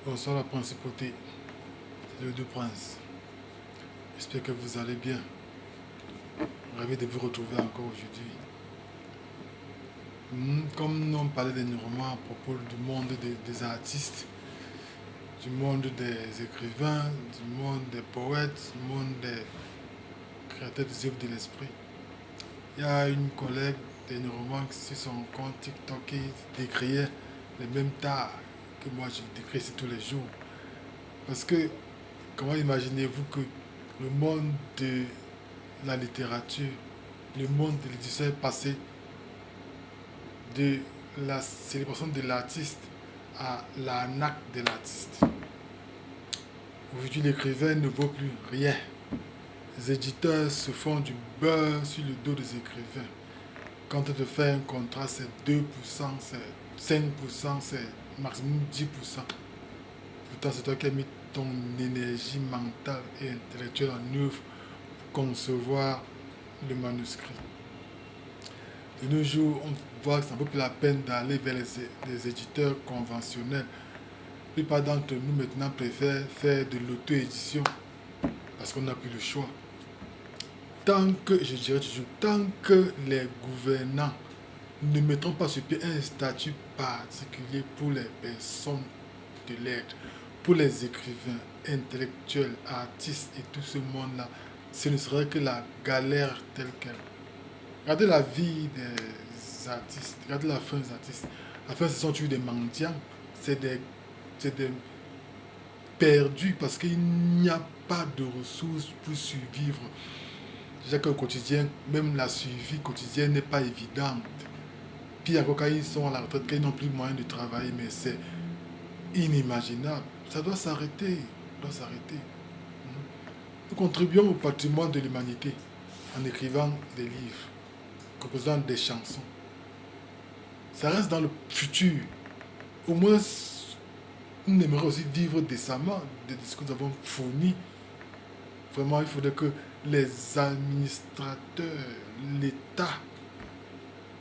Bonsoir la principauté, c'est le deux princes. J'espère que vous allez bien. Ravi de vous retrouver encore aujourd'hui. Comme on parlait dernièrement à propos du monde des artistes, du monde des écrivains, du monde des poètes, du monde des créateurs des œuvres de l'esprit. Il y a une collègue dernièrement qui sur son compte TikTok qui décriait les mêmes tas que moi je décris ici tous les jours. Parce que comment imaginez-vous que le monde de la littérature, le monde de l'édition est passé de la célébration de l'artiste à l'arnaque de l'artiste. Aujourd'hui, l'écrivain ne vaut plus rien. Les éditeurs se font du beurre sur le dos des écrivains. Quand tu te fais un contrat, c'est 2%, c'est 5%, c'est maximum 10%. Pourtant, c'est toi qui as mis ton énergie mentale et intellectuelle en œuvre pour concevoir le manuscrit. De nos jours, on voit que ça ne vaut plus la peine d'aller vers les éditeurs conventionnels. La plupart d'entre nous maintenant préfèrent faire de l'auto-édition parce qu'on n'a plus le choix. Tant que, je dirais toujours, tant que les gouvernants ne mettront pas sur pied un statut particulier pour les personnes de lettres, pour les écrivains, intellectuels, artistes et tout ce monde-là, ce ne serait que la galère telle qu'elle. Regardez la vie des artistes, regardez la fin des artistes. La fin, ce sont toujours des mendiants, c'est des perdus parce qu'il n'y a pas de ressources pour survivre. Déjà qu'au quotidien, même la survie quotidienne n'est pas évidente. Puis encore quand ils sont à la retraite, quand ils n'ont plus moyen de travailler, mais c'est inimaginable. Ça doit s'arrêter. Ça doit s'arrêter. Nous contribuons au patrimoine de l'humanité en écrivant des livres, en composant des chansons. Ça reste dans le futur. Au moins, on aimerait aussi vivre décemment de ce que nous avons fourni. Vraiment, il faudrait que les administrateurs, l'État,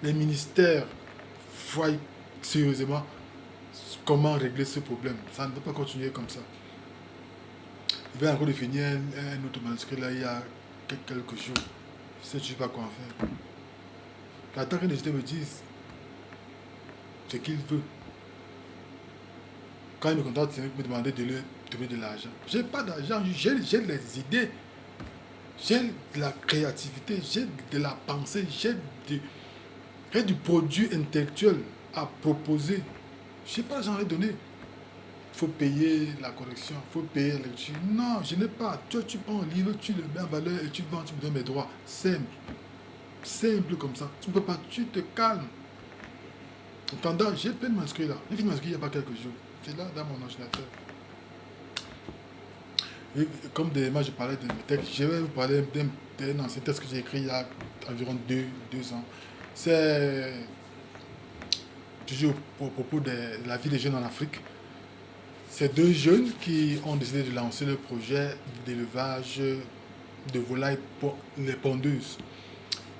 les ministères voient sérieusement comment régler ce problème. Ça ne peut pas continuer comme ça. Je vais encore de finir un autre manuscrit là il y a quelques jours. Je ne sais pas quoi en faire. J'attends qu'un éditeur me dise ce qu'il veut. Quand il me contacte, c'est me demander de lui donner de l'argent. J'ai pas d'argent, j'ai les idées, j'ai de la créativité, j'ai de la pensée, j'ai du produit intellectuel à proposer. Je sais pas, j'en ai donné. Il faut payer la correction, il faut payer la lecture. Non, je n'ai pas. Toi, tu prends un livre, tu le mets en valeur et tu vends, tu me donnes mes droits. Simple. Simple comme ça. Tu ne peux pas, tu te calmes. Cependant, j'ai plein de manuscrits là. J'ai fini le manuscrit il n'y a pas quelques jours. C'est là dans mon ordinateur. Et comme moi je parlais de texte, je vais vous parler d'un ancien texte que j'ai écrit il y a environ deux ans. C'est toujours au propos de la vie des jeunes en Afrique. C'est deux jeunes qui ont décidé de lancer le projet d'élevage de volailles les pondeuses.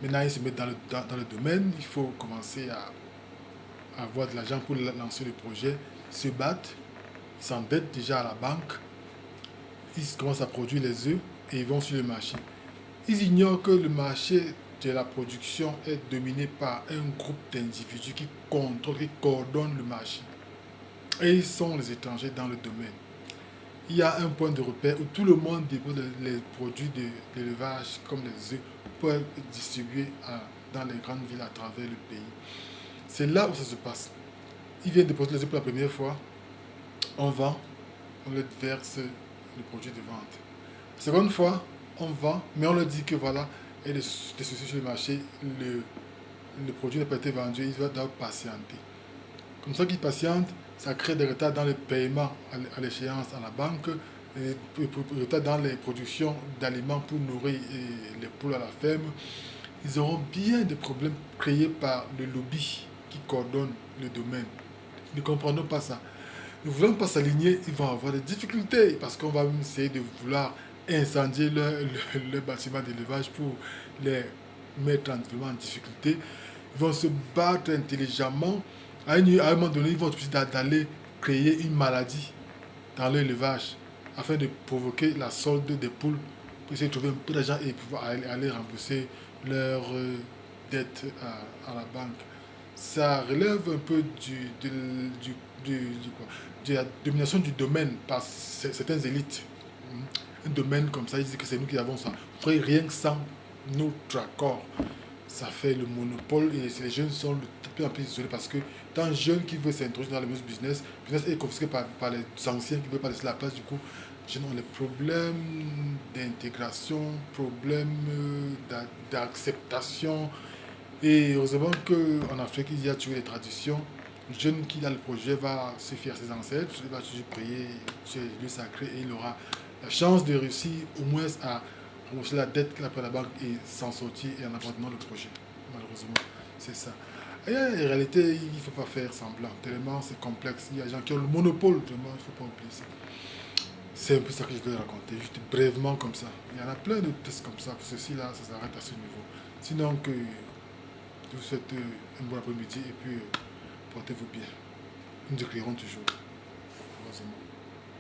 Maintenant, ils se mettent dans le domaine. Il faut commencer à avoir de l'argent pour lancer le projet. Ils se battent, ils s'endettent déjà à la banque. Ils commencent à produire les œufs et ils vont sur le marché. Ils ignorent que le marché de la production est dominé par un groupe d'individus qui contrôlent, qui coordonnent le marché. Et ils sont les étrangers dans le domaine. Il y a un point de repère où tout le monde dépose les produits d'élevage comme les œufs pour être distribués dans les grandes villes à travers le pays. C'est là où ça se passe. Ils viennent déposer les œufs pour la première fois, on vend, on leur verse le produit de vente. La seconde fois, on vend, mais on leur dit que voilà, il y a des soucis sur le marché, le produit n'a pas été vendu, il va d'abord patienter. Comme ça qu'ils patientent, ça crée des retards dans le paiement à l'échéance à la banque, et des retards dans les productions d'aliments pour nourrir les poules à la ferme. Ils auront bien des problèmes créés par le lobby qui coordonne le domaine. Nous ne comprenons pas ça. Nous ne voulons pas s'aligner, ils vont avoir des difficultés parce qu'on va même essayer de vouloir incendier leur bâtiment d'élevage pour les mettre vraiment en difficulté. Ils vont se battre intelligemment. À un moment donné, ils vont être obligés d'aller créer une maladie dans l'élevage afin de provoquer la solde des poules pour essayer de trouver un peu d'argent et pouvoir aller rembourser leurs dettes à la banque. Ça relève un peu quoi, de la domination du domaine par certaines élites. Un domaine comme ça, ils disent que c'est nous qui avons ça. Après, rien que sans notre accord, ça fait le monopole et les jeunes sont de plus en plus isolés parce que tant un jeune qui veut s'introduire dans le business, le business est confisqué par les anciens qui ne veulent pas laisser la place. Du coup, les jeunes ont des problèmes d'intégration, problèmes d'acceptation. Et heureusement qu'en Afrique, il y a toujours des traditions. Le jeune qui a le projet va se fier à ses ancêtres, il va toujours prier sur les lieux sacrés et il aura la chance de réussir au moins à rembourser la dette qu'il a pris à la banque et s'en sortir et en abandonnant le projet. Malheureusement, c'est ça. Et en réalité, il ne faut pas faire semblant, tellement c'est complexe. Il y a des gens qui ont le monopole, vraiment, il ne faut pas oublier ça. C'est un peu ça que je vais raconter, juste brièvement comme ça. Il y en a plein de tests comme ça, ceci-là, ça s'arrête à ce niveau. Sinon, que je vous souhaite un bon après-midi et puis portez-vous bien. Nous écrirons toujours, heureusement.